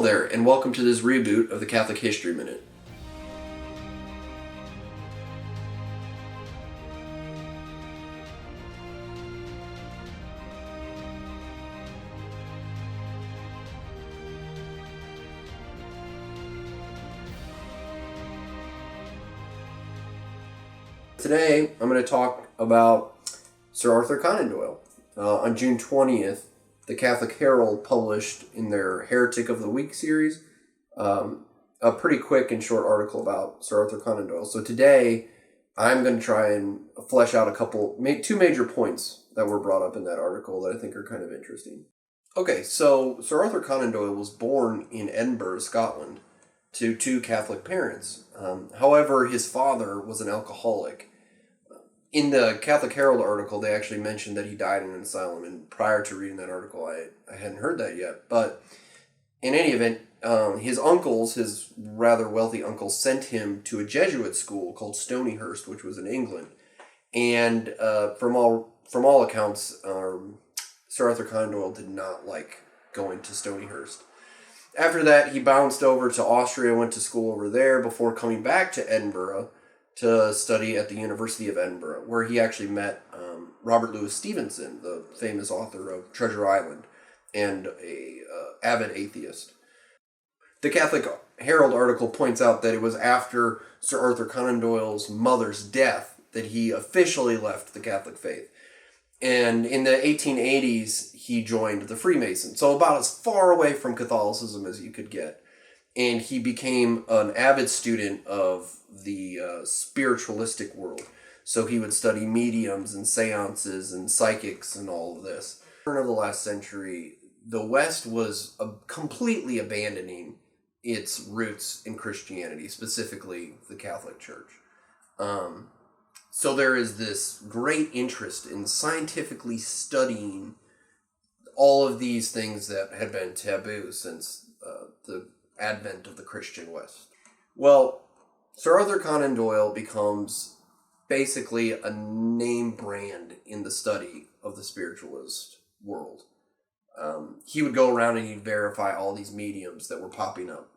Hello there, and welcome to this reboot of the Catholic History Minute. Today, I'm going to talk about Sir Arthur Conan Doyle. On June 20th, the Catholic Herald published in their Heretic of the Week series a pretty quick and short article about Sir Arthur Conan Doyle. So today, I'm going to try and flesh out two major points that were brought up in that article that I think are kind of interesting. Okay, so Sir Arthur Conan Doyle was born in Edinburgh, Scotland, to two Catholic parents. However, his father was an alcoholic. In the Catholic Herald article, they actually mentioned that he died in an asylum, and prior to reading that article, I hadn't heard that yet. But in any event, his uncles, his rather wealthy uncles, sent him to a Jesuit school called Stonyhurst, which was in England. And from all accounts, Sir Arthur Conan Doyle did not like going to Stonyhurst. After that, he bounced over to Austria, went to school over there before coming back to Edinburgh to study at the University of Edinburgh, where he actually met Robert Louis Stevenson, the famous author of Treasure Island, and a avid atheist. The Catholic Herald article points out that it was after Sir Arthur Conan Doyle's mother's death that he officially left the Catholic faith. And in the 1880s, he joined the Freemasons, so about as far away from Catholicism as you could get. And he became an avid student of the spiritualistic world. So he would study mediums and seances and psychics and all of this. Turn of the last century, the West was completely abandoning its roots in Christianity, specifically the Catholic Church. So there is this great interest in scientifically studying all of these things that had been taboo since the advent of the Christian West. Well, Sir Arthur Conan Doyle becomes basically a name brand in the study of the spiritualist world. He would go around and he'd verify all these mediums that were popping up.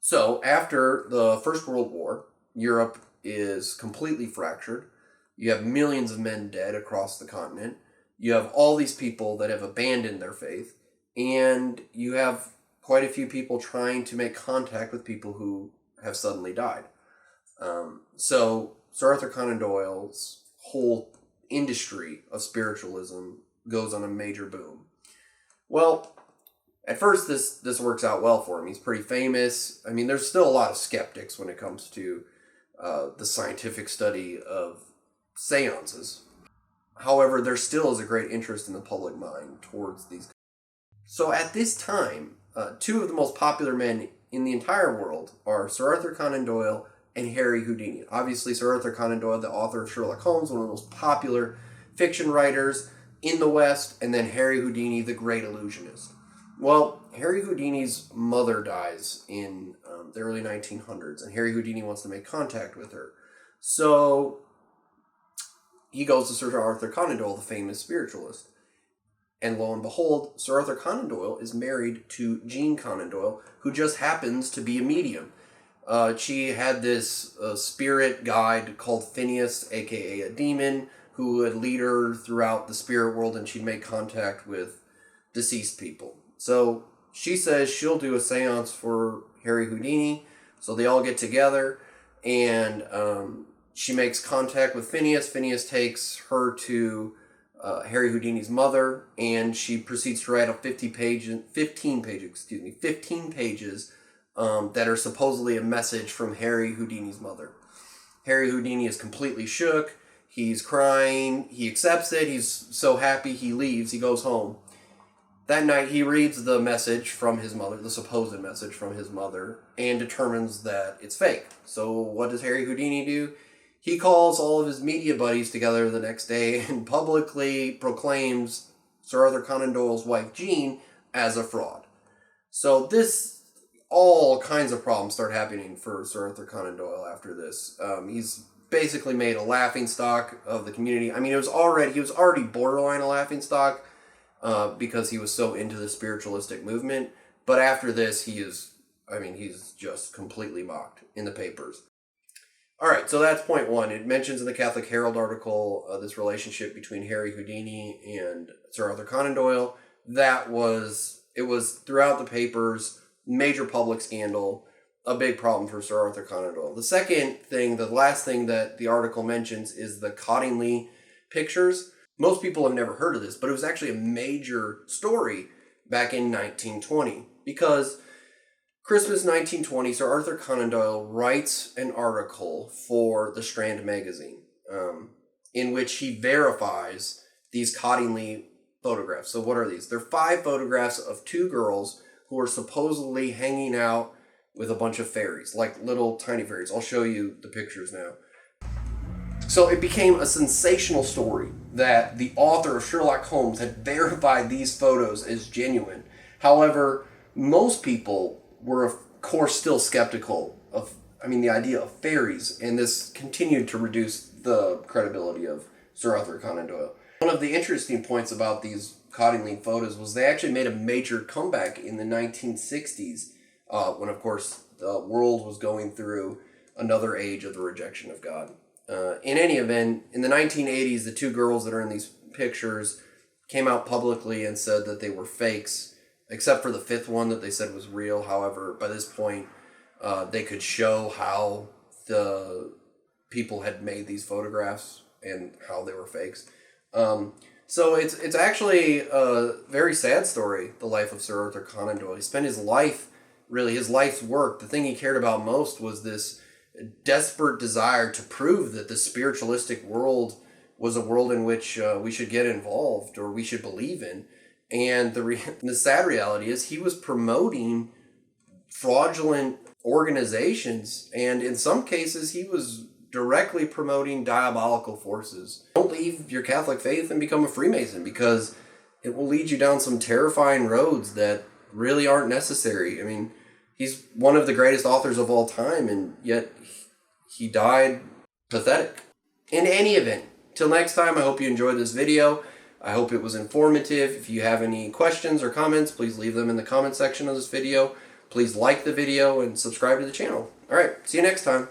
So after the First World War, Europe is completely fractured. You have millions of men dead across the continent. You have all these people that have abandoned their faith. And you have quite a few people trying to make contact with people who have suddenly died. So Sir Arthur Conan Doyle's whole industry of spiritualism goes on a major boom. Well, at first this works out well for him. He's pretty famous. I mean, there's still a lot of skeptics when it comes to the scientific study of seances. However, there still is a great interest in the public mind towards these. So at this time, two of the most popular men in the entire world are Sir Arthur Conan Doyle and Harry Houdini. Obviously, Sir Arthur Conan Doyle, the author of Sherlock Holmes, one of the most popular fiction writers in the West, and then Harry Houdini, the great illusionist. Well, Harry Houdini's mother dies in the early 1900s, and Harry Houdini wants to make contact with her. So he goes to Sir Arthur Conan Doyle, the famous spiritualist. And lo and behold, Sir Arthur Conan Doyle is married to Jean Conan Doyle, who just happens to be a medium. She had this spirit guide called Phineas, aka a demon, who would lead her throughout the spirit world, and she'd make contact with deceased people. So she says she'll do a seance for Harry Houdini. So they all get together, and she makes contact with Phineas. Phineas takes her to Harry Houdini's mother, and she proceeds to write 15 pages that are supposedly a message from Harry Houdini's mother. Harry Houdini is completely shook. He's crying. He accepts it. He's so happy. He leaves. He goes home. That night, he reads the message from his mother, the supposed message from his mother, and determines that it's fake. So what does Harry Houdini do? He calls all of his media buddies together the next day and publicly proclaims Sir Arthur Conan Doyle's wife, Jean, as a fraud. So all kinds of problems start happening for Sir Arthur Conan Doyle after this. He's basically made a laughingstock of the community. I mean, he was already borderline a laughingstock because he was so into the spiritualistic movement. But after this, he's just completely mocked in the papers. All right, so that's point one. It mentions in the Catholic Herald article this relationship between Harry Houdini and Sir Arthur Conan Doyle. It was throughout the papers, major public scandal, a big problem for Sir Arthur Conan Doyle. The last thing that the article mentions is the Cottingley pictures. Most people have never heard of this, but it was actually a major story back in 1920 because Christmas 1920, Sir Arthur Conan Doyle writes an article for the Strand magazine in which he verifies these Cottingley photographs. So what are these? They're 5 photographs of 2 girls who are supposedly hanging out with a bunch of fairies, like little tiny fairies. I'll show you the pictures now. So it became a sensational story that the author of Sherlock Holmes had verified these photos as genuine. However, most people were, of course, still skeptical of, the idea of fairies, and this continued to reduce the credibility of Sir Arthur Conan Doyle. One of the interesting points about these Cottingley photos was they actually made a major comeback in the 1960s, when, of course, the world was going through another age of the rejection of God. In any event, in the 1980s, the 2 girls that are in these pictures came out publicly and said that they were fakes, except for the 5th one that they said was real. However, by this point, they could show how the people had made these photographs and how they were fakes. So it's actually a very sad story, the life of Sir Arthur Conan Doyle. He spent his life's work, the thing he cared about most was this desperate desire to prove that the spiritualistic world was a world in which we should get involved or we should believe in. And the sad reality is he was promoting fraudulent organizations, and in some cases he was directly promoting diabolical forces. Don't leave your Catholic faith and become a Freemason, because it will lead you down some terrifying roads that really aren't necessary. He's one of the greatest authors of all time, and yet he died pathetic. In any event, till next time, I hope you enjoyed this video. I hope it was informative. If you have any questions or comments, please leave them in the comment section of this video. Please like the video and subscribe to the channel. All right, see you next time.